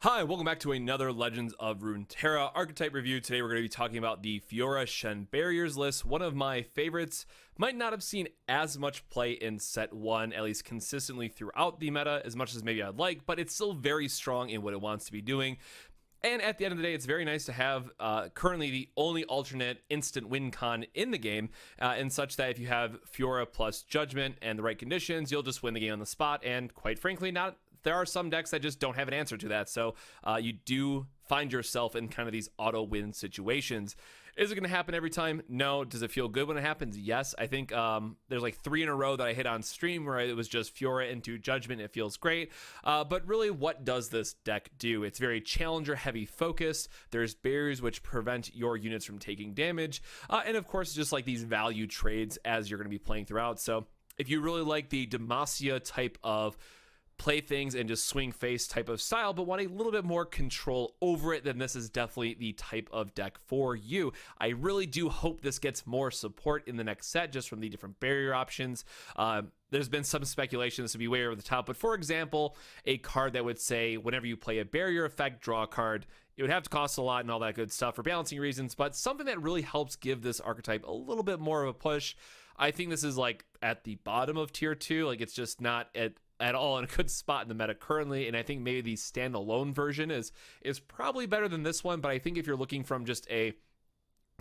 Hi, welcome back to another Legends of Runeterra archetype review. Today we're going to be talking about the Fiora Shen barriers list. One of my favorites. Might not have seen as much play in set 1, at least consistently throughout the meta, as much as maybe I'd like, but it's still very strong in what it wants to be doing. And at the end of the day, it's very nice to have currently the only alternate instant win con in the game, and such that if you have Fiora plus Judgment and the right conditions, you'll just win the game on the spot. And quite frankly, there are some decks that just don't have an answer to that. So you do find yourself in kind of these auto win situations. Is it going to happen every time? No. Does it feel good when it happens? Yes. I think there's like 3 in a row that I hit on stream where it was just Fiora into Judgment. It feels great. But really, what does this deck do? It's very challenger heavy focused. There's barriers which prevent your units from taking damage. And of course, just like these value trades as you're going to be playing throughout. So if you really like the Demacia type of play things and just swing face type of style, but want a little bit more control over it, then this is definitely the type of deck for you. I really do hope this gets more support in the next set just from the different barrier options. There's been some speculation this would be way over the top, but for example, a card that would say whenever you play a barrier effect, draw a card. It would have to cost a lot and all that good stuff for balancing reasons, but something that really helps give this archetype a little bit more of a push. I think this is like at the bottom of tier 2, like it's just not at all in a good spot in the meta currently, and I think maybe the standalone version is probably better than this one. But I think if you're looking from just a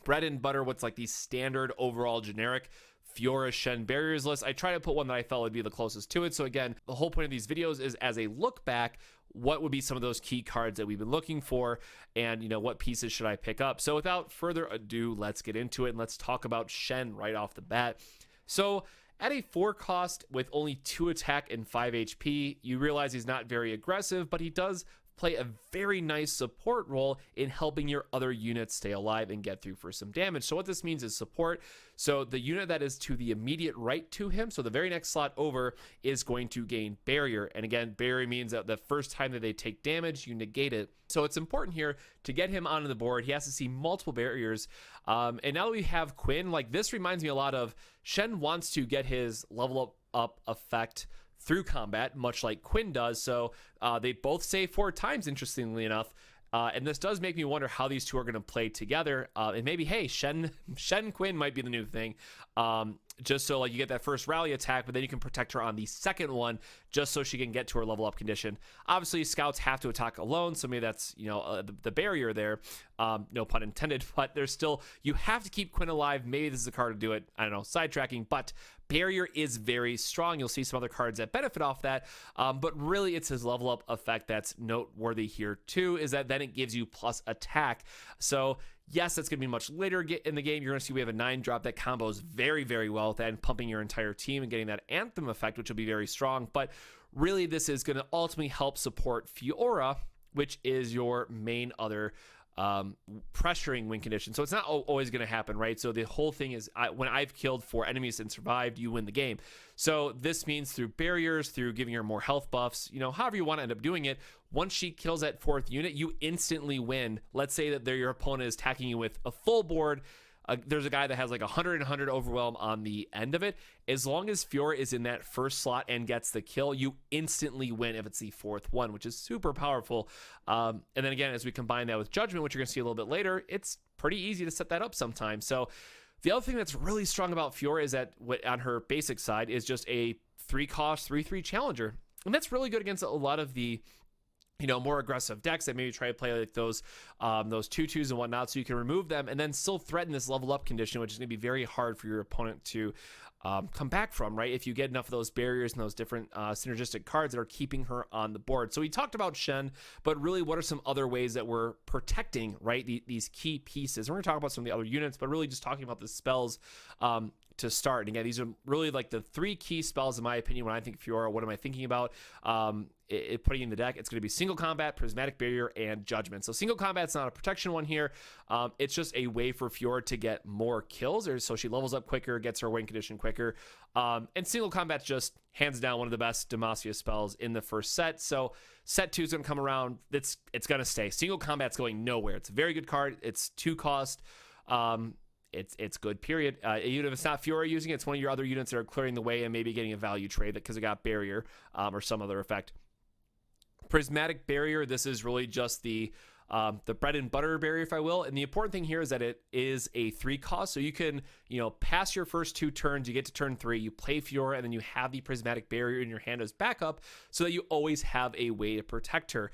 bread and butter, what's like the standard overall generic Fiora Shen barriers list, I try to put one that I felt would be the closest to it. So again, the whole point of these videos is as a look back, what would be some of those key cards that we've been looking for, and what pieces should I pick up. So without further ado, let's get into it and let's talk about Shen right off the bat. So at a 4 cost with only 2 attack and 5 HP, you realize he's not very aggressive, but he does play a very nice support role in helping your other units stay alive and get through for some damage. So what this means is support. So the unit that is to the immediate right to him, so the very next slot over, is going to gain barrier. And again, barrier means that the first time that they take damage, you negate it. So it's important here to get him onto the board. He has to see multiple barriers. And now that we have Quinn, like this reminds me a lot of Shen wants to get his level up effect through combat, much like Quinn does. So they both save 4 times, interestingly enough. And this does make me wonder how these two are going to play together. And maybe, hey, Shen Quinn might be the new thing. Just so like you get that first rally attack, but then you can protect her on the second one just so she can get to her level up condition. Obviously, scouts have to attack alone, so maybe that's the barrier there. No pun intended, but there's still, you have to keep Quinn alive. Maybe this is a card to do it. I don't know, sidetracking, but barrier is very strong. You'll see some other cards that benefit off that, but really it's his level up effect that's noteworthy here too, is that then it gives you plus attack. So yes, that's going to be much later in the game. You're going to see we have a 9-drop that combos very, very well with that and pumping your entire team and getting that Anthem effect, which will be very strong. But really, this is going to ultimately help support Fiora, which is your main other pressuring win condition. So it's not always going to happen, right? So the whole thing is when I've killed 4 enemies and survived, you win the game. So this means through barriers, through giving her more health buffs, however you want to end up doing it, once she kills that 4th unit, you instantly win. Let's say that your opponent is attacking you with a full board. There's a guy that has like 100 and 100 overwhelm on the end of it. As long as Fiora is in that first slot and gets the kill, you instantly win if it's the 4th one, which is super powerful. And then again, as we combine that with Judgment, which you're going to see a little bit later, it's pretty easy to set that up sometimes. So the other thing that's really strong about Fiora is that on her basic side is just a 3-cost, 3/3 challenger. And that's really good against a lot of the more aggressive decks that maybe try to play like those 2/2s and whatnot, so you can remove them and then still threaten this level up condition, which is going to be very hard for your opponent to come back from, right? If you get enough of those barriers and those different synergistic cards that are keeping her on the board. So we talked about Shen, but really what are some other ways that we're protecting, right, these key pieces? We're going to talk about some of the other units, but really just talking about the spells to start. And again, these are really like the 3 key spells in my opinion. When I think Fiora, what am I thinking about? Putting in the deck, it's going to be single combat, prismatic barrier, and judgment. So single combat's not a protection one here. It's just a way for Fiora to get more kills, or so she levels up quicker, gets her win condition quicker. And single combat's just hands down one of the best Demacia spells in the first set. So set 2 is going to come around. It's going to stay. Single combat's going nowhere. It's a very good card. It's 2 cost. It's good, period. Even if it's not Fiora using it, it's one of your other units that are clearing the way and maybe getting a value trade because it got barrier or some other effect. Prismatic Barrier, this is really just the bread and butter barrier, if I will. And the important thing here is that it is a 3 cost. So you can, pass your first 2 turns, you get to turn 3, you play Fiora, and then you have the Prismatic Barrier in your hand as backup so that you always have a way to protect her.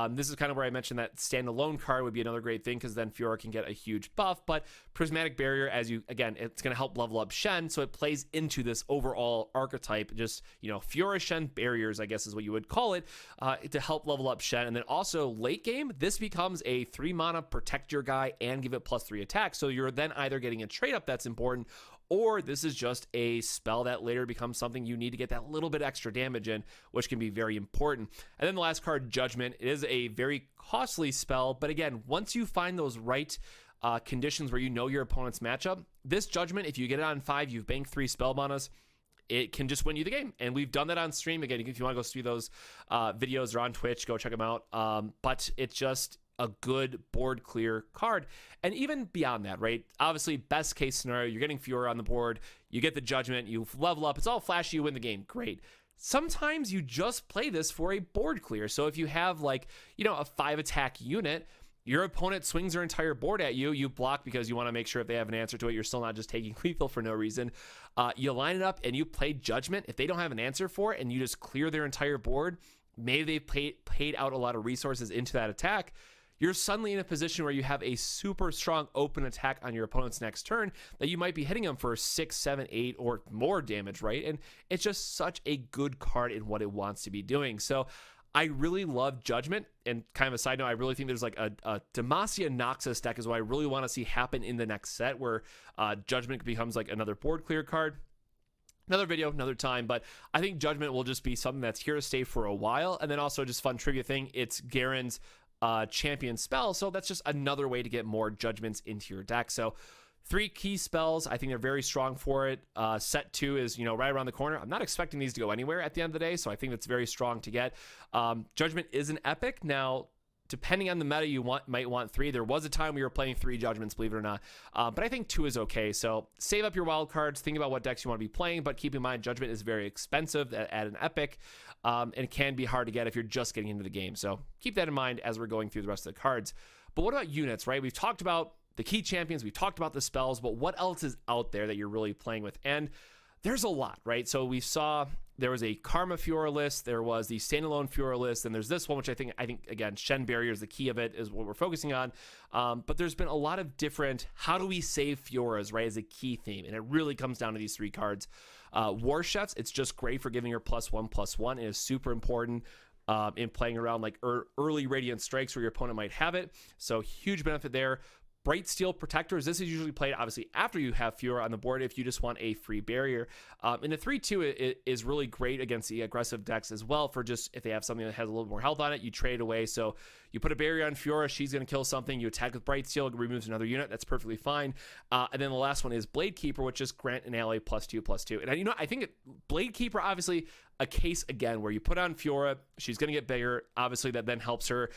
This is kind of where I mentioned that standalone card would be another great thing because then Fiora can get a huge buff. But Prismatic Barrier, it's going to help level up Shen. So it plays into this overall archetype, just, Fiora Shen barriers, I guess is what you would call it, to help level up Shen. And then also late game, this becomes a 3 mana protect your guy and give it +3 attack. So you're then either getting a trade up that's important, or this is just a spell that later becomes something you need to get that little bit extra damage in, which can be very important. And then the last card, Judgment, is a very costly spell, but again, once you find those right conditions where you know your opponent's matchup, this Judgment, if you get it on 5, you've banked 3 spell manas, it can just win you the game. And we've done that on stream. Again, if you want to go see those videos, they're on Twitch, go check them out. But it's just a good board clear card. And even beyond that, right? Obviously, best case scenario, you're getting Fiora on the board, you get the Judgment, you level up, it's all flashy, you win the game. Great. Sometimes you just play this for a board clear. So if you have a 5 attack unit, your opponent swings their entire board at you, you block because you want to make sure if they have an answer to it, you're still not just taking lethal for no reason. You line it up and you play Judgment. If they don't have an answer for it and you just clear their entire board, maybe they paid out a lot of resources into that attack, you're suddenly in a position where you have a super strong open attack on your opponent's next turn that you might be hitting them for 6, 7, 8 or more damage, right? And it's just such a good card in what it wants to be doing. So I really love Judgment. And kind of a side note, I really think there's like a Demacia Noxus deck is what I really want to see happen in the next set, where Judgment becomes like another board clear card. Another video, another time, but I think Judgment will just be something that's here to stay for a while. And then also just fun trivia thing, it's Garen's champion spell, so that's just another way to get more Judgments into your deck. So 3 key spells, I think they're very strong for it. Set 2 is right around the corner. I'm not expecting these to go anywhere at the end of the day, so I think that's very strong to get. Judgment is an epic. Now, depending on the meta, you might want 3. There was a time we were playing 3 Judgments, believe it or not. But I think 2 is okay. So save up your wild cards, think about what decks you want to be playing, but keep in mind Judgment is very expensive at an epic, and it can be hard to get if you're just getting into the game. So keep that in mind as we're going through the rest of the cards. But what about units, right? We've talked about the key champions, we've talked about the spells, but what else is out there that you're really playing with? And there's a lot, right? So we saw there was a Karma Fiora list, there was the standalone Fiora list, and there's this one, which I think again, Shen Barrier is the key of it, is what we're focusing on. But there's been a lot of different, how do we save Fioras, right, as a key theme, and it really comes down to these 3 cards. War Chefs, it's just great for giving her +1/+1. It is super important in playing around like early Radiant Strikes where your opponent might have it. So huge benefit there. Bright Steel Protectors, this is usually played obviously after you have Fiora on the board if you just want a free barrier. And the 3/2 it is really great against the aggressive decks as well, for just if they have something that has a little more health on it, you trade away. So you put a barrier on Fiora, she's going to kill something, you attack with Bright Steel, it removes another unit, that's perfectly fine. And then the last one is Blade Keeper, which just grant an ally +2/+2. And I think Blade Keeper, obviously a case again where you put on Fiora, she's going to get bigger, obviously that then helps her.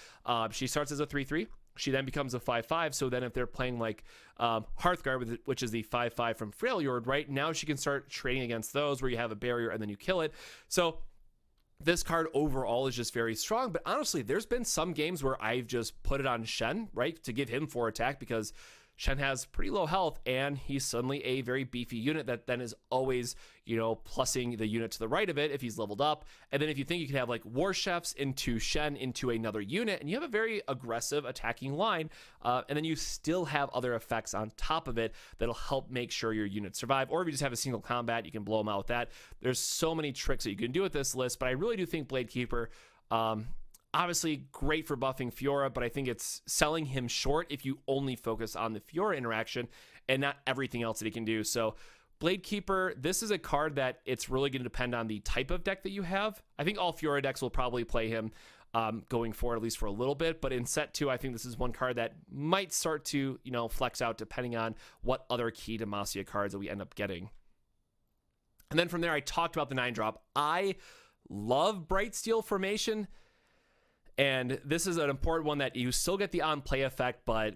She starts as a 3/3. She then becomes a 5/5. So then if they're playing like Hearthguard, which is the 5/5 from Freljord, right, now she can start trading against those where you have a barrier and then you kill it. So this card overall is just very strong. But honestly, there's been some games where I've just put it on Shen, right, to give him 4 attack because Shen has pretty low health and he's suddenly a very beefy unit that then is always, plussing the unit to the right of it if he's leveled up. And then if you think you can have like War Chefs into Shen into another unit, and you have a very aggressive attacking line, and then you still have other effects on top of it that'll help make sure your units survive. Or if you just have a single combat, you can blow them out with that. There's so many tricks that you can do with this list, but I really do think Blade Keeper, obviously great for buffing Fiora, but I think it's selling him short if you only focus on the Fiora interaction and not everything else that he can do. So Blade Keeper, this is a card that it's really going to depend on the type of deck that you have. I think all Fiora decks will probably play him going forward, at least for a little bit. But in set 2, I think this is one card that might start to, flex out depending on what other key Demacia cards that we end up getting. And then from there, I talked about the 9-drop. I love Bright Steel Formation. And this is an important one that you still get the on-play effect, but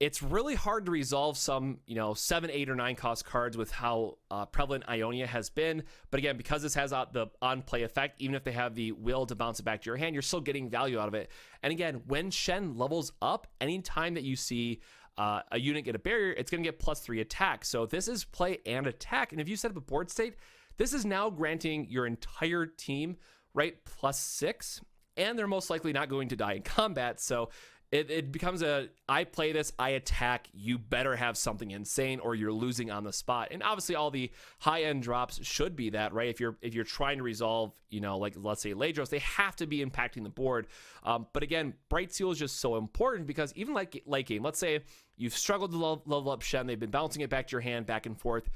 it's really hard to resolve some, 7, 8, or 9 cost cards with how prevalent Ionia has been. But again, because this has the on-play effect, even if they have the will to bounce it back to your hand, you're still getting value out of it. And again, when Shen levels up, anytime that you see a unit get a barrier, it's going to get +3 attack. So this is play and attack. And if you set up a board state, this is now granting your entire team, right, +6. And they're most likely not going to die in combat. So it becomes I play this, I attack, you better have something insane or you're losing on the spot. And obviously all the high-end drops should be that, right? If you're trying to resolve, like let's say Ladros, they have to be impacting the board. But again, Bright Seal is just so important because even like late game, let's say you've struggled to level up Shen, they've been bouncing it back to your hand back and forth.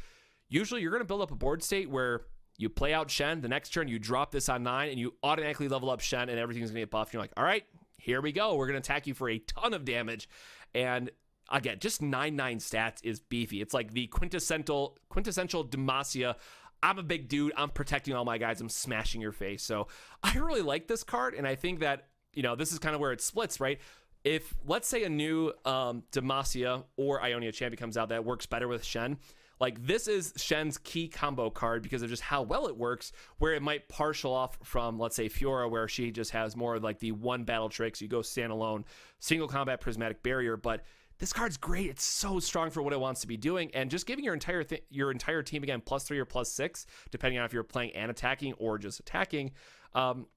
Usually you're going to build up a board state where you play out Shen, the next turn you drop this on 9 and you automatically level up Shen and everything's going to get buffed. You're like, all right, here we go. We're going to attack you for a ton of damage. And again, just 9/9 stats is beefy. It's like the quintessential Demacia. I'm a big dude. I'm protecting all my guys. I'm smashing your face. So I really like this card. And I think that, this is kind of where it splits, right? If let's say a new Demacia or Ionia champion comes out that works better with Shen, like this is Shen's key combo card because of just how well it works, where it might partial off from, let's say, Fiora, where she just has more like the one battle tricks. You go standalone, single combat Prismatic Barrier. But this card's great. It's so strong for what it wants to be doing. And just giving your entire team, again, +3 or +6, depending on if you're playing and attacking or just attacking,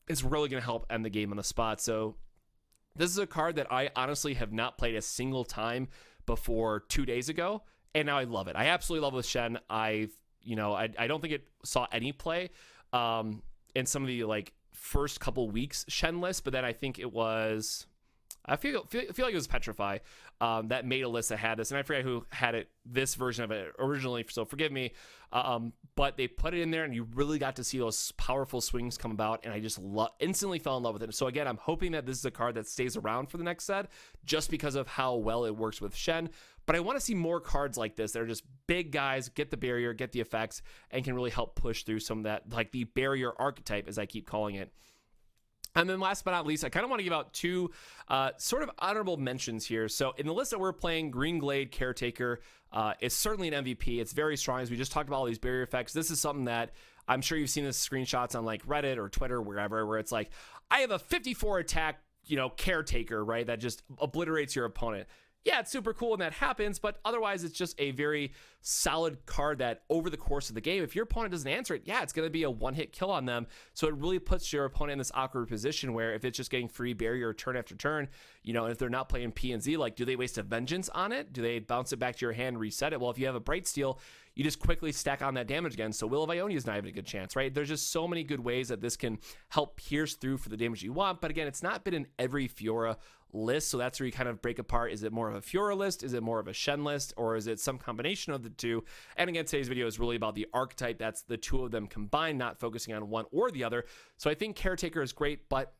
is really going to help end the game on the spot. So this is a card that I honestly have not played a single time before 2 days ago. And now I love it. I absolutely love it with Shen. I don't think it saw any play in some of the like first couple weeks Shen list, but then I think it was, I feel like it was Petrify that made a list that had this, and I forget who had it, this version of it originally, so forgive me. But they put it in there, and you really got to see those powerful swings come about, and I just instantly fell in love with it. So again, I'm hoping that this is a card that stays around for the next set, just because of how well it works with Shen. But I want to see more cards like this that are just big guys, get the barrier, get the effects, and can really help push through some of that, like the barrier archetype, as I keep calling it. And then last but not least, I kind of want to give out two sort of honorable mentions here. So in the list that we're playing, Green Glade Caretaker is certainly an MVP. It's very strong. As we just talked about all these barrier effects, this is something that I'm sure you've seen this screenshots on like Reddit or Twitter, wherever, where it's like, I have a 54 attack, Caretaker, right? That just obliterates your opponent. Yeah, it's super cool when that happens, but otherwise it's just a very solid card that over the course of the game, if your opponent doesn't answer it, yeah, it's going to be a one-hit kill on them. So it really puts your opponent in this awkward position where if it's just getting free barrier turn after turn, and if they're not playing P and Z, like, do they waste a vengeance on it? Do they bounce it back to your hand and reset it? Well, if you have a Bright Steel, you just quickly stack on that damage again. So Will of Ionia is not even a good chance, right? There's just so many good ways that this can help pierce through for the damage you want. But again, it's not been in every Fiora list, so that's where you kind of break apart. Is it more of a Fiora list? Is it more of a Shen list? Or is it some combination of the two? And again, today's video is really about the archetype. That's the two of them combined, not focusing on one or the other. So I think Caretaker is great, but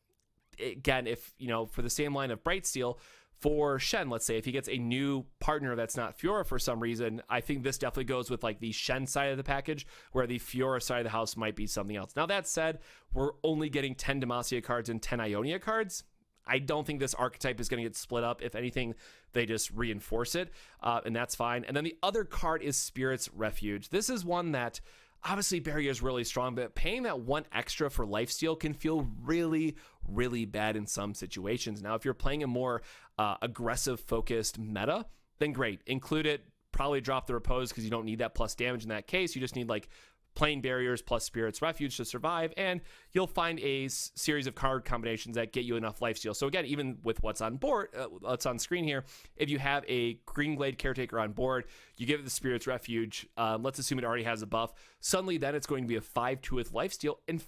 again, if, for the same line of Bright Steel, for Shen, let's say, if he gets a new partner that's not Fiora for some reason, I think this definitely goes with like the Shen side of the package, where the Fiora side of the house might be something else. Now, that said, we're only getting 10 Demacia cards and 10 Ionia cards. I don't think this archetype is going to get split up. If anything, they just reinforce it, and that's fine. And then the other card is Spirit's Refuge. This is one that obviously barrier is really strong, but paying that one extra for lifesteal can feel really, really bad in some situations. Now, if you're playing a more aggressive focused meta, then great, include it. Probably drop the repose because you don't need that plus damage in that case. You just need like plain barriers plus Spirit's Refuge to survive, and you'll find a series of card combinations that get you enough lifesteal. So again, even with what's on board, what's on screen here, if you have a Green Glade Caretaker on board, you give it the Spirit's Refuge, let's assume it already has a buff, suddenly then it's going to be a 5/2 with lifesteal, and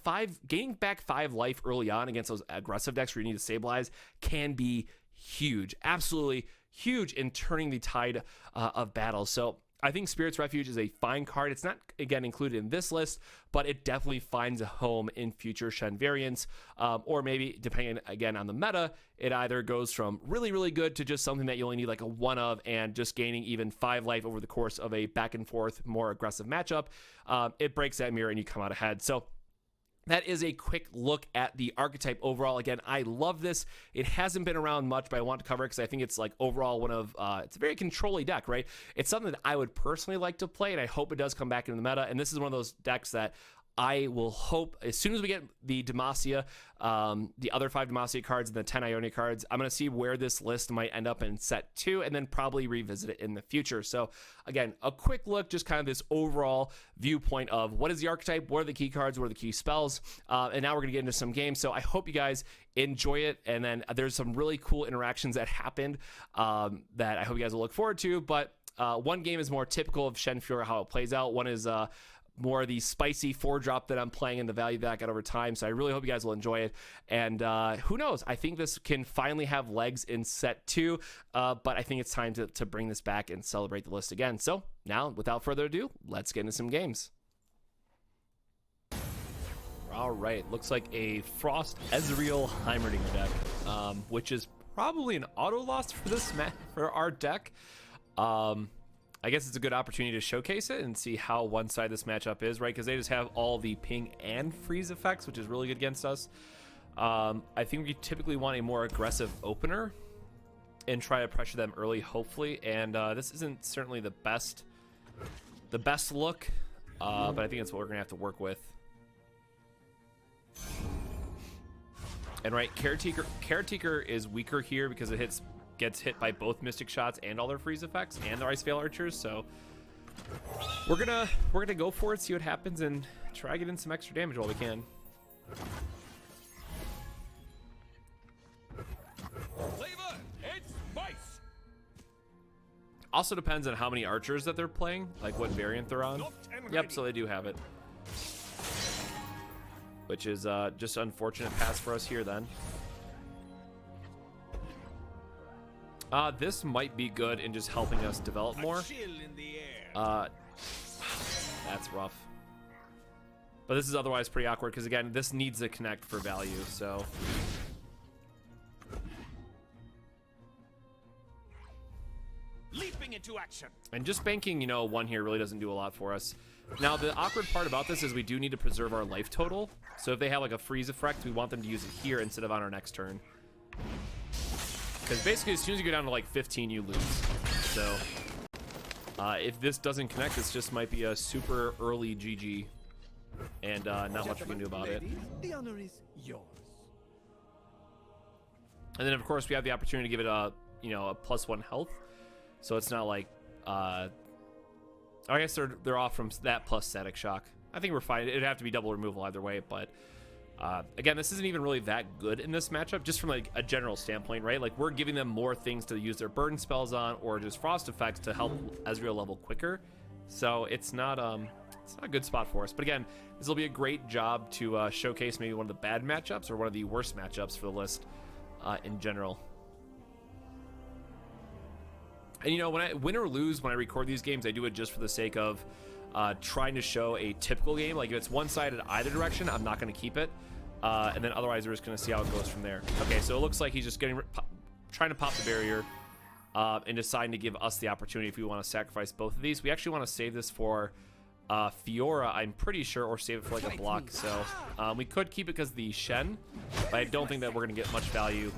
gaining back 5 life early on against those aggressive decks where you need to stabilize can be huge, absolutely huge in turning the tide of battle. So I think Spirit's Refuge is a fine card. It's not, again, included in this list, but it definitely finds a home in future Shen variants, or maybe, depending, again, on the meta, it either goes from really, really good to just something that you only need like a 1 of and just gaining even 5 life over the course of a back and forth, more aggressive matchup. It breaks that mirror and you come out ahead. So that is a quick look at the archetype overall. Again, I love this. It hasn't been around much, but I want to cover it because I think it's like overall one of, it's a very controlly deck, right? It's something that I would personally like to play, and I hope it does come back into the meta. And this is one of those decks that I will hope as soon as we get the Demacia, the other 5 Demacia cards and the 10 Ionia cards, I'm going to see where this list might end up in set 2 and then probably revisit it in the future. So again, a quick look, just kind of this overall viewpoint of what is the archetype, what are the key cards, what are the key spells, and now we're going to get into some games. So I hope you guys enjoy it, and then there's some really cool interactions that happened that I hope you guys will look forward to. But one game is more typical of Shen Fiora, how it plays out. One is more the spicy 4-drop that I'm playing and the value that I got over time. So I really hope you guys will enjoy it. And who knows? I think this can finally have legs in set 2, but I think it's time to bring this back and celebrate the list again. So now, without further ado, let's get into some games. All right, looks like a Frost Ezreal Heimerdinger deck, which is probably an auto loss for this for our deck. I guess it's a good opportunity to showcase it and see how one side this matchup is, right? Because they just have all the ping and freeze effects, which is really good against us. I think we typically want a more aggressive opener and try to pressure them early, hopefully. And this isn't certainly the best look, but I think it's what we're gonna have to work with. And right, Caretaker is weaker here because it gets hit by both Mystic Shots and all their freeze effects and their Ice Veil Archers. So we're gonna go for it, see what happens, and try to get in some extra damage while we can. Flavor, it's spice. Also depends on how many archers that they're playing, like what variant they're on. Yep, so they do have it, which is just unfortunate pass for us here then. This might be good in just helping us develop more. That's rough. But this is otherwise pretty awkward because, again, this needs to connect for value, so. Leaping into action. And just banking, one here really doesn't do a lot for us. Now, the awkward part about this is we do need to preserve our life total. So if they have like a freeze effect, we want them to use it here instead of on our next turn. Because basically, as soon as you go down to like 15, you lose. So if this doesn't connect, this just might be a super early GG, and not much we can do about it. The honor is yours. And then of course we have the opportunity to give it a a +1 health, so it's not like I guess they're off from that plus Static Shock. I think we're fine. It'd have to be double removal either way, but. Again, this isn't even really that good in this matchup, just from like a general standpoint, right? Like we're giving them more things to use their burn spells on, or just frost effects to help Ezreal level quicker. So it's not a good spot for us. But again, this will be a great job to showcase maybe one of the bad matchups or one of the worst matchups for the list in general. And when I win or lose when I record these games, I do it just for the sake of trying to show a typical game. Like if it's one-sided either direction, I'm not going to keep it. And then otherwise we're just going to see how it goes from there. Okay, so it looks like he's just trying to pop the barrier and deciding to give us the opportunity if we want to sacrifice both of these. We actually want to save this for Fiora, I'm pretty sure, or save it for like a block. So we could keep it because of the Shen, but I don't think that we're going to get much value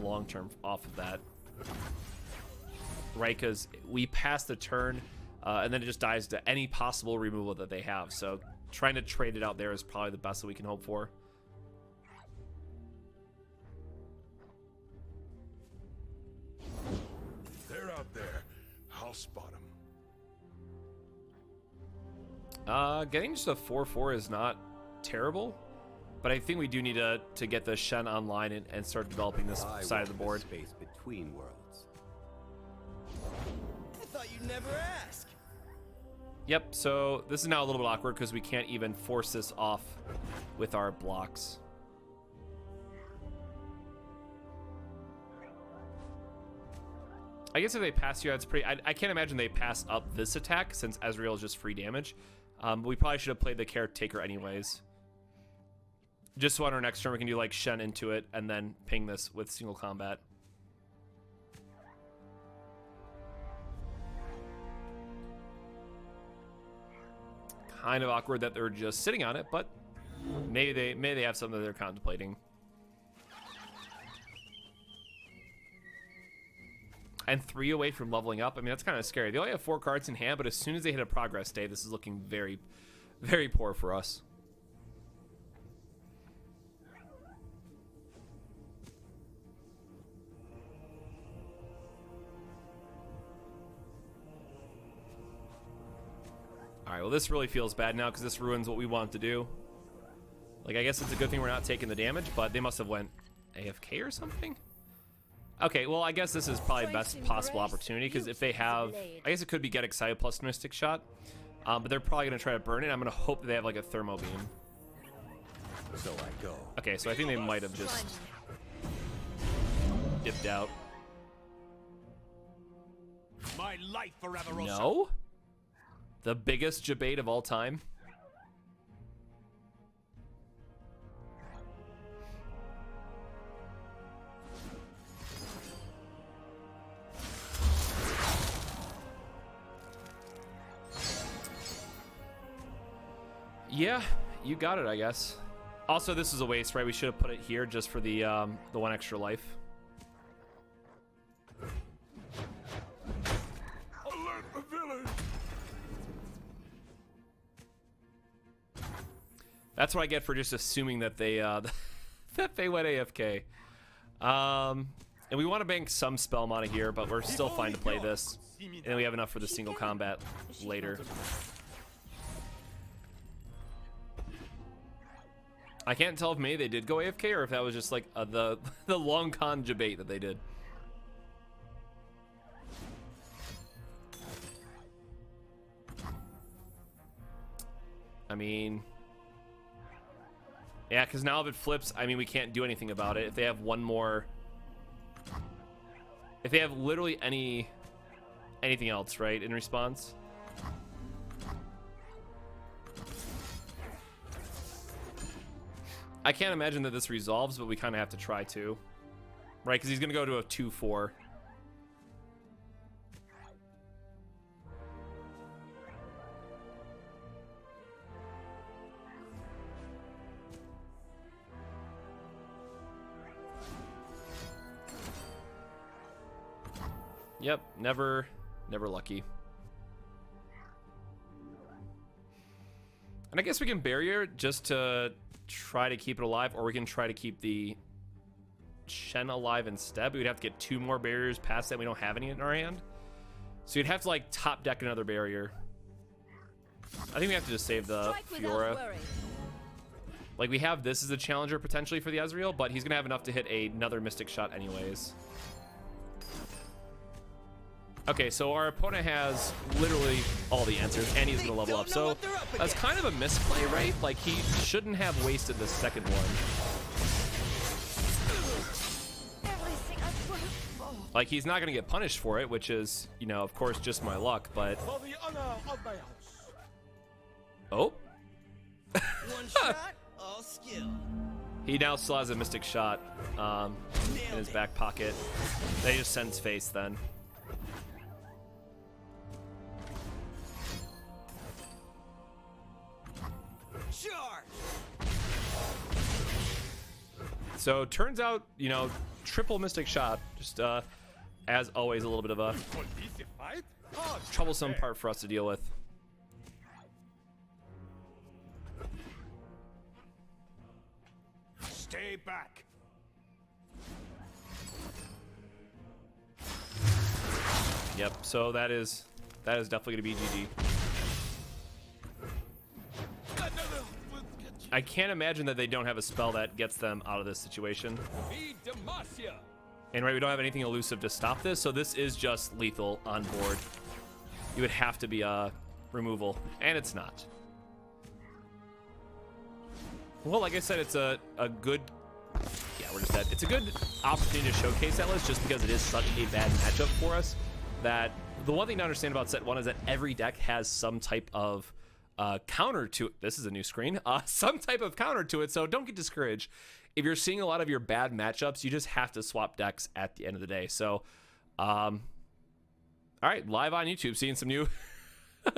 long-term off of that. Right, because we pass the turn and then it just dies to any possible removal that they have. So trying to trade it out there is probably the best that we can hope for. They're out there. I'll spot them. Getting just a 4/4 is not terrible, but I think we do need to get the Shen online and start developing this side of the board. Space between worlds. I thought you'd never ask. Yep, so this is now a little bit awkward because we can't even force this off with our blocks. I guess if they pass you, it's pretty. I can't imagine they pass up this attack since Ezreal is just free damage. But we probably should have played the Caretaker anyways. Just so on our next turn we can do like Shen into it and then ping this with single combat. Kind of awkward that they're just sitting on it, but Maybe they have something that they're contemplating. And 3 away from leveling up. I mean, that's kind of scary. They only have 4 cards in hand, but as soon as they hit a progress state, this is looking very, very poor for us. All right, well, this really feels bad now because this ruins what we want to do. Like, I guess it's a good thing we're not taking the damage, but they must have went AFK or something. Okay, well, I guess this is probably the best possible opportunity because if they have, I guess it could be Get Excited plus Mystic Shot, but they're probably going to try to burn it. I'm going to hope that they have like a Thermo Beam. So I go. Okay, so I think they might have just dipped out. My life forever. No? The biggest debate of all time? Yeah, you got it, I guess. Also, this is a waste, right? We should have put it here just for the 1 extra life. Alert the village. That's what I get for just assuming that they that they went AFK. And we want to bank some spell mana here, but we're still fine to play this. And we have enough for the single combat later. I can't tell if maybe they did go AFK or if that was just like the long con debate that they did. I mean, yeah, because now if it flips, I mean, we can't do anything about it. If they have one more, if they have literally anything else, right, in response. I can't imagine that this resolves, but we kind of have to try to, right? Because he's going to go to a 2-4. Yep, never lucky. And I guess we can barrier just to try to keep it alive, or we can try to keep the Shen alive instead. But we'd have to get 2 more barriers past that. We don't have any in our hand. So you'd have to like top deck another barrier. I think we have to just save the Fiora. Like we have this as a challenger potentially for the Ezreal, but he's gonna have enough to hit another Mystic Shot anyways. Okay, so our opponent has literally all the answers, and he's gonna level up. So that's kind of a misplay, right? Like he shouldn't have wasted the second one. Like he's not gonna get punished for it, which is, you know, of course, just my luck. But For the honor of my house. oh, One shot, all skill. he now still has a Mystic Shot in his back pocket. Then he just sends face then. Charge. So turns out, you know, triple Mystic Shot, just as always, a little bit of a troublesome part for us to deal with. Stay back. Yep. So that is definitely gonna be GG. I can't imagine that they don't have a spell that gets them out of this situation. And right, we don't have anything elusive to stop this, so this is just lethal on board. You would have to be a removal, and it's not. Well, like I said, it's a good... Yeah, we're just dead. It's a good opportunity to showcase that list just because it is such a bad matchup for us that the one thing to understand about set 1 is that every deck has some type of counter to it. This is a new screen. Some type of counter to it, so don't get discouraged. If you're seeing a lot of your bad matchups, you just have to swap decks at the end of the day. So, all right, live on YouTube, seeing some new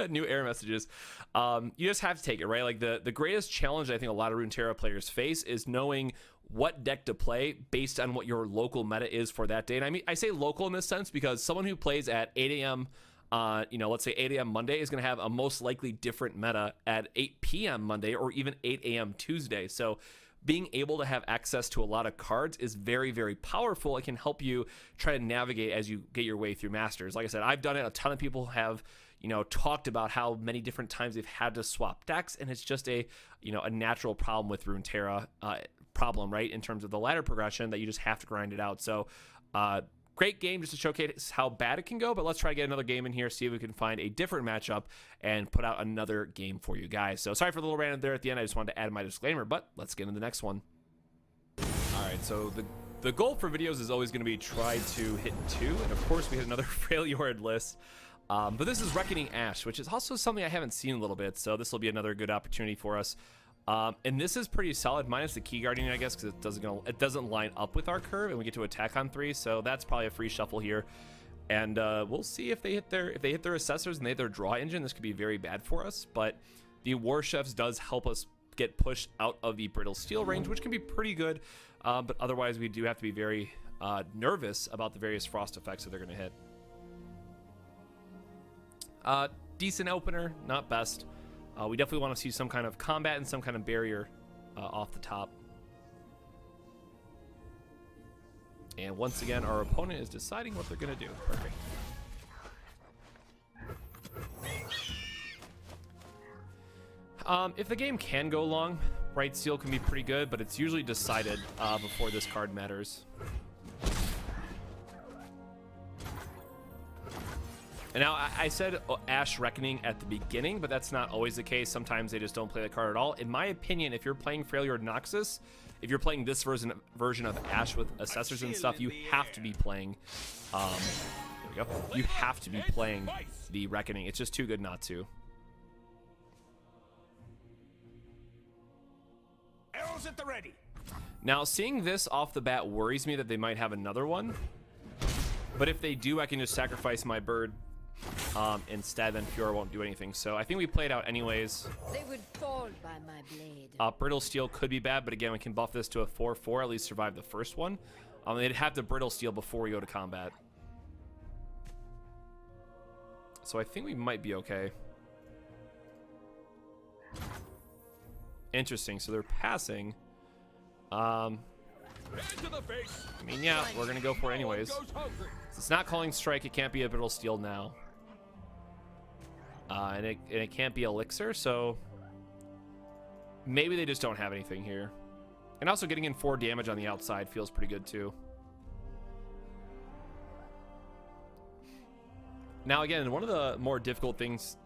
New error messages. You just have to take it, right? Like the greatest challenge I think a lot of Runeterra players face is knowing what deck to play based on what your local meta is for that day. And I mean, I say local in this sense because someone who plays at 8 a.m. Let's say 8 a.m. Monday is going to have a most likely different meta at 8 p.m. Monday or even 8 a.m. Tuesday. So being able to have access to a lot of cards is very, very powerful. It can help you try to navigate as you get your way through Masters. Like I said, I've done it. A ton of people have, talked about how many different times they've had to swap decks, and it's just a natural problem with Runeterra problem, right? In terms of the ladder progression that you just have to grind it out. So, great game just to showcase how bad it can go, but let's try to get another game in here, see if we can find a different matchup and put out another game for you guys. So sorry for the little random there at the end. I just wanted to add my disclaimer, but let's get into the next one. All right, so the goal for videos is always going to be try to hit 2, and of course we hit another Freljord list. But this is Reckoning Ash, which is also something I haven't seen a little bit, so this will be another good opportunity for us. And this is pretty solid, minus the Key Guardian, I guess, because it doesn't line up with our curve, and we get to attack on 3, so that's probably a free shuffle here. And we'll see if they hit their assessors and they hit their draw engine. This could be very bad for us, but the War Chefs does help us get pushed out of the Brittle Steel range, which can be pretty good. But otherwise, we do have to be very nervous about the various frost effects that they're going to hit. Decent opener, not best. We definitely want to see some kind of combat and some kind of barrier off the top. And once again, our opponent is deciding what they're going to do. Perfect. If the game can go long, Bright Steel can be pretty good, but it's usually decided before this card matters. And now, I said Ash Reckoning at the beginning, but that's not always the case. Sometimes they just don't play the card at all. In my opinion, if you're playing Freljord Noxus, if you're playing this version of Ash with Assessors and stuff, you have to be playing, there we go. You have to be playing the Reckoning. It's just too good not to. Arrows at the ready. Now, seeing this off the bat worries me that they might have another one. But if they do, I can just sacrifice my bird instead, then Fiora won't do anything. So I think we play it out anyways. They would fall by my blade. Brittle Steel could be bad, but again, we can buff this to a 4/4, at least survive the first one. They'd have to Brittle Steel before we go to combat. So I think we might be okay. Interesting, so they're passing. I mean, yeah, we're gonna go for it anyways. It's not calling strike, it can't be a Brittle Steel now. And it can't be Elixir, so maybe they just don't have anything here. And also getting in 4 damage on the outside feels pretty good too. Now again, one of the more difficult things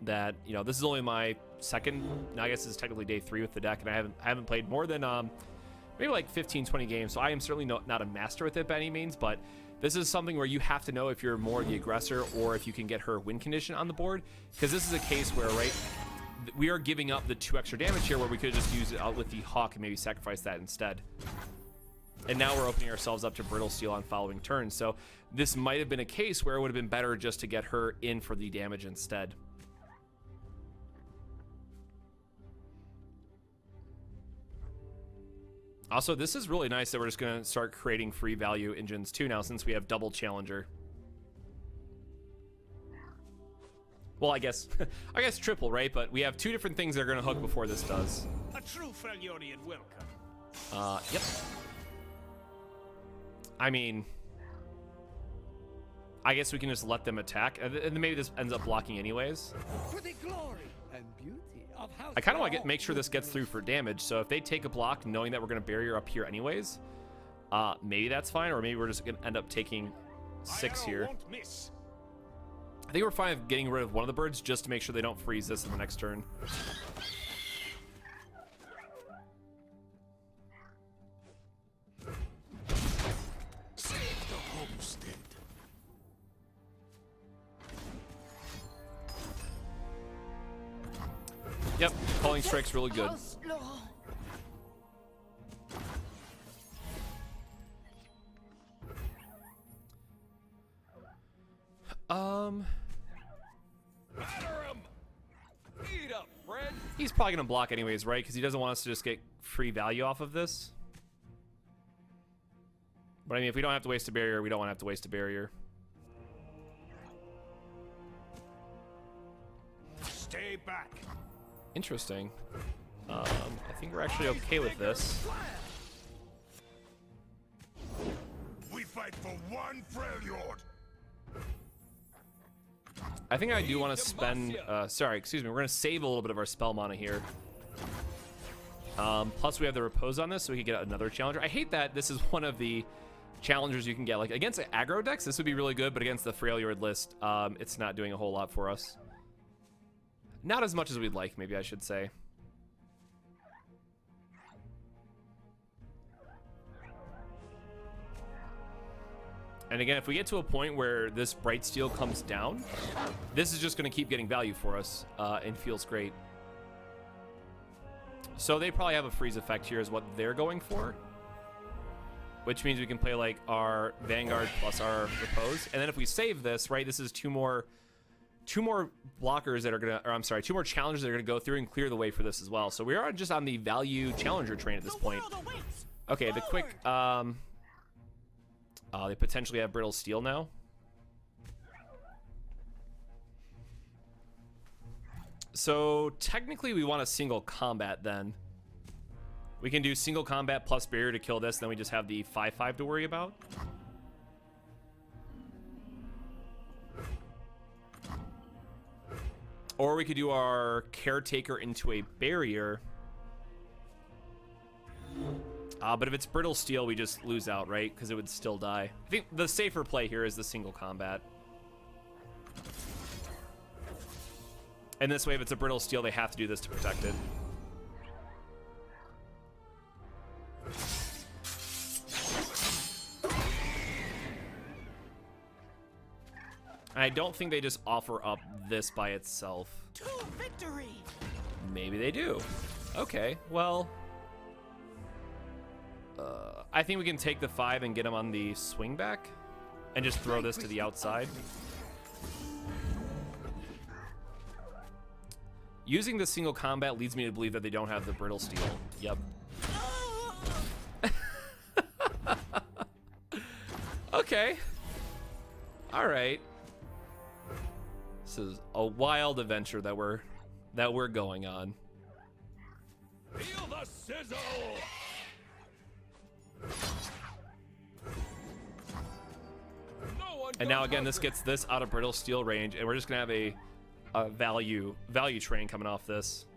that, this is only my second, I guess this is technically day 3 with the deck, and I haven't played more than maybe like 15-20 games, so I am certainly not a master with it by any means, but this is something where you have to know if you're more the aggressor or if you can get her win condition on the board, because this is a case where, right, we are giving up the 2 extra damage here where we could just use it out with the Hawk and maybe sacrifice that instead. And now we're opening ourselves up to Brittle Steel on following turns, so this might have been a case where it would have been better just to get her in for the damage instead. Also, this is really nice that we're just going to start creating free value engines too now, since we have double Challenger. Well, I guess triple, right? But we have 2 different things that are going to hook before this does. A true Freljordian welcome. Yep. I mean, I guess we can just let them attack, and then maybe this ends up blocking anyways. For the glory and beauty of House I kind of want to make sure this gets through for damage, so if they take a block knowing that we're going to barrier up here anyways, maybe that's fine, or maybe we're just going to end up taking 6 here. Won't miss. I think we're fine with getting rid of one of the birds just to make sure they don't freeze this in the next turn. Save the homestead. Yep, calling strike's really good. he's probably going to block anyways, right? Because he doesn't want us to just get free value off of this. But I mean, if we don't have to waste a barrier, we don't want to have to waste a barrier. Stay back. Interesting. I think we're actually okay with this. We fight for one Freljord. I think I do want to spend, sorry, excuse me, we're going to save a little bit of our spell mana here. Plus we have the repose on this, so we can get another challenger. I hate that this is one of the challengers you can get. Like, against aggro decks, this would be really good, but against the Freljord list, it's not doing a whole lot for us. Not as much as we'd like, maybe I should say. And again, if we get to a point where this Bright Steel comes down, this is just going to keep getting value for us, and feels great. So they probably have a freeze effect here is what they're going for, which means we can play like our Vanguard plus our Repose. And then if we save this, right, this is two more blockers that are gonna, or I'm sorry, two more challengers that are gonna go through and clear the way for this as well. So we are just on the value challenger train at this point. Okay, the quick, they potentially have Brittle Steel now. So technically we want a single combat then. We can do single combat plus barrier to kill this, then we just have the 5/5 to worry about. Or we could do our Caretaker into a barrier. But if it's Brittle Steel, we just lose out, right? Because it would still die. I think the safer play here is the single combat. And this way, if it's a Brittle Steel, they have to do this to protect it. I don't think they just offer up this by itself. To victory. Maybe they do. Okay, well... I think we can take the 5 and get him on the swing back and just throw this to the outside. Using the single combat leads me to believe that they don't have the Brittle Steel. Yep. Okay. All right. This is a wild adventure that we're going on. Feel the sizzle. And now again, this gets this out of Brittle Steel range, and we're just gonna have a value train coming off this.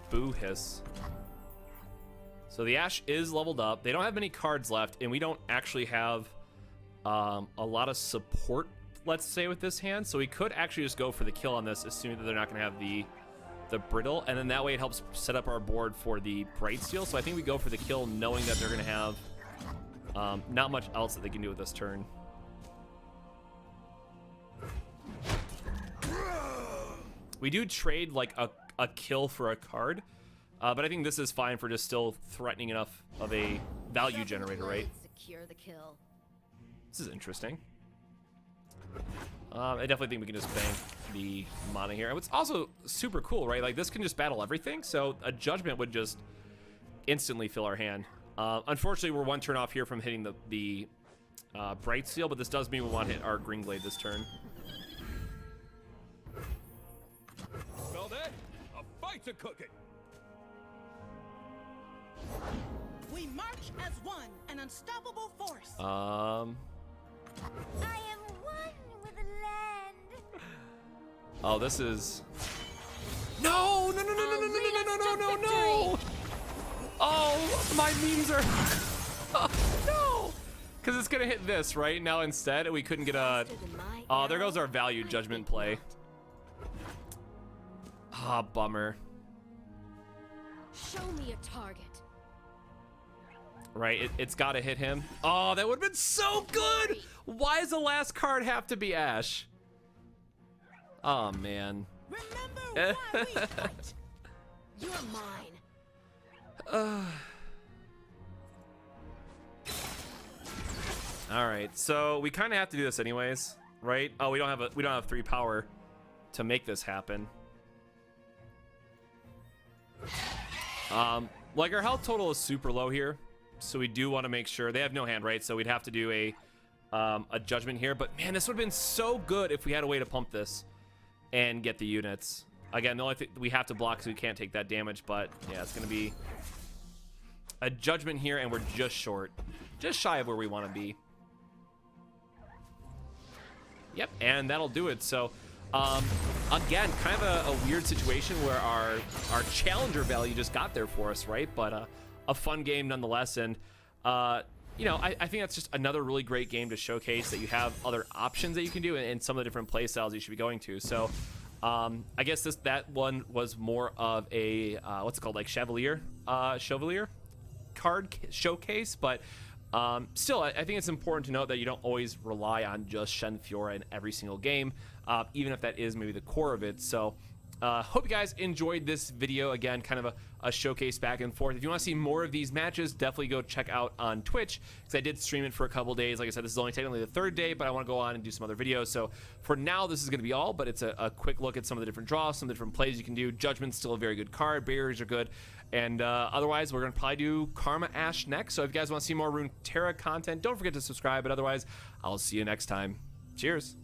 Boo hiss. So the Ash is leveled up. They don't have many cards left, and we don't actually have a lot of support, let's say, with this hand. So we could actually just go for the kill on this, assuming that they're not gonna have the Brittle, and then that way it helps set up our board for the Bright Steel. So I think we go for the kill knowing that they're gonna have not much else that they can do with this turn. We do trade like a kill for a card, but I think this is fine for just still threatening enough of a value generator, right? Secure the kill. This is interesting. I definitely think we can just bank the mana here. It's also super cool, right? Like, this can just battle everything, so a Judgment would just instantly fill our hand. Unfortunately, we're one turn off here from hitting the Bright Steel, but this does mean we want to hit our Green Glade this turn. Smell that? A fight's a cooking. We march as one, an unstoppable force. I am one with the land. Oh, this is... No! No, no, no, no, no, no, no, no, no, no, no! Oh, my memes are... Oh, no! Because it's going to hit this, right? Now instead, we couldn't get a... Oh, there goes our value Judgment play. Ah, bummer. Show me a target. Right, it's got to hit him. Oh, that would have been so good! Why does the last card have to be Ash? Oh, man. Remember why we fight. You're mine. All right, so we kind of have to do this anyways, right? Oh, we don't have 3 power to make this happen. Like our health total is super low here, so we do want to make sure they have no hand, right? So we'd have to do a judgment here. But man, this would have been so good if we had a way to pump this and get the units. Again, the only thing we have to block because we can't take that damage. But yeah, it's gonna be a judgment here, and we're just short, just shy of where we want to be. Yep, and that'll do it. So again, kind of a weird situation where our challenger value just got there for us, right? But a fun game nonetheless. And you know, I think that's just another really great game to showcase that you have other options that you can do and some of the different play styles you should be going to. So I guess that one was more of a what's it called, like Chevalier card showcase. But still, I think it's important to note that you don't always rely on just Shen Fiora in every single game, even if that is maybe the core of it. So hope you guys enjoyed this video. Again, kind of a showcase back and forth. If you want to see more of these matches, definitely go check out on Twitch, because I did stream it for a couple days. Like I said, this is only technically the 3rd day, but I want to go on and do some other videos. So for now, this is going to be all, but it's a quick look at some of the different draws, some of the different plays you can do. Judgment's still a very good card. Barriers are good. And otherwise, we're going to probably do Karma Ash next. So if you guys want to see more Runeterra content, don't forget to subscribe. But otherwise, I'll see you next time. Cheers.